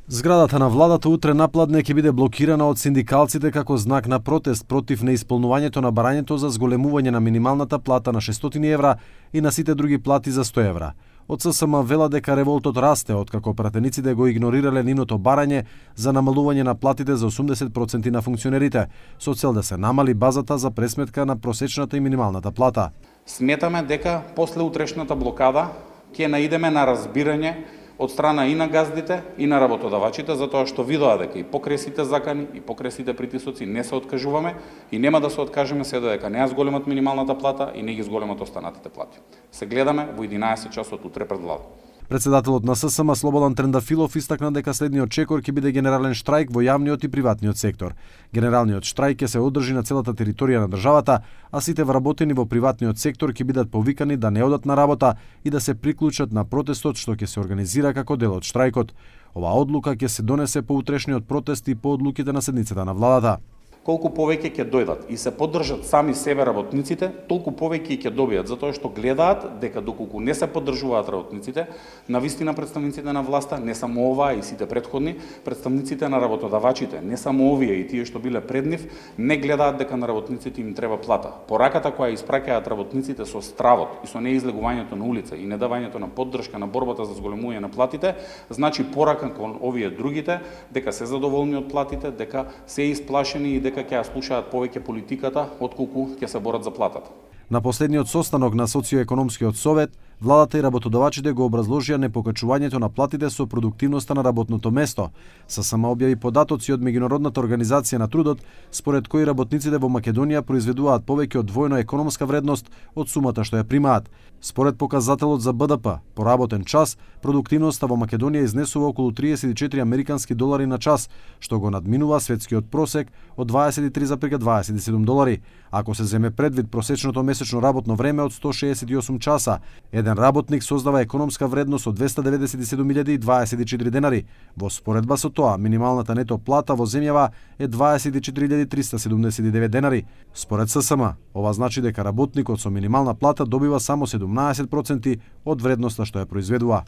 Зградата на владата утре напладне ќе биде блокирана од синдикалците како знак на протест против неисполнувањето на барањето за зголемување на минималната плата на 600 евра и на сите други плати за 100 евра. Од ССМ вела дека револтот расте откако пратениците го игнорирале нивното барање за намалување на платите за 80% на функционерите, со цел да се намали базата за пресметка на просечната и минималната плата. Сметаме дека после утрешната блокада ќе наидеме на разбирање од страна и на газдите и на работодавачите, затоа што видоа дека и покресите закани и покресите притисоци не се откажуваме и нема да се откажеме се додека не ја зголемат минималната плата и не ги зголемат останатите плати. Се гледаме во 11 часот утре пред влада. Председателот на ССМ Слободан Трендафилов истакна дека следниот чекор ќе биде генерален штрајк во јавниот и приватниот сектор. Генералниот штрајк ќе се одржи на целата територија на државата, а сите вработени во приватниот сектор ќе бидат повикани да не одат на работа и да се приклучат на протестот што ќе се организира како дел од штрајкот. Оваа одлука ќе се донесе по утрешниот протест и по одлуките на седницата на владата. Колку повеќе ќе дојдат и се поддржат сами себе работниците, толку повеќе ќе добијат, затоа што гледаат дека доколку не се поддржуваат работниците, навистина представниците на власта, не само оваа и сите претходни, представниците на работодавачите, не само овие и тие што биле пред нив, не гледаат дека на работниците им треба плата. Пораката која испраќаат работниците со стравот и со неизлегувањето на улица и недавањето на поддршка на борбата за зголемување на платите, значи порака кон овие другите дека се задоволни од платите, дека се исплашени и дека ќе ја слушаат повеќе политиката отколку ќе се борат за платата. На последниот состанок на Социјоекономскиот совет, владата и работодавачите го образложија непокачувањето на платите со продуктивноста на работното место. ССМ објави податоци од Меѓународната организација на трудот, според кои работниците во Македонија произведуваат повеќе од двојно економска вредност од сумата што ја примаат. Според показателот за БДП, по работен час, продуктивноста во Македонија изнесува околу 34 американски долари на час, што го надминува светскиот просек од 23,27 долари. Ако се земе предвид просечното месечно работно време од 168 часа, еден работник создава економска вредност од 297.024 денари. Во споредба со тоа, минималната нето плата во земјава е 24.379 денари. Според ССМ, ова значи дека работникот со минимална плата добива само 17% од вредноста што ја произведува.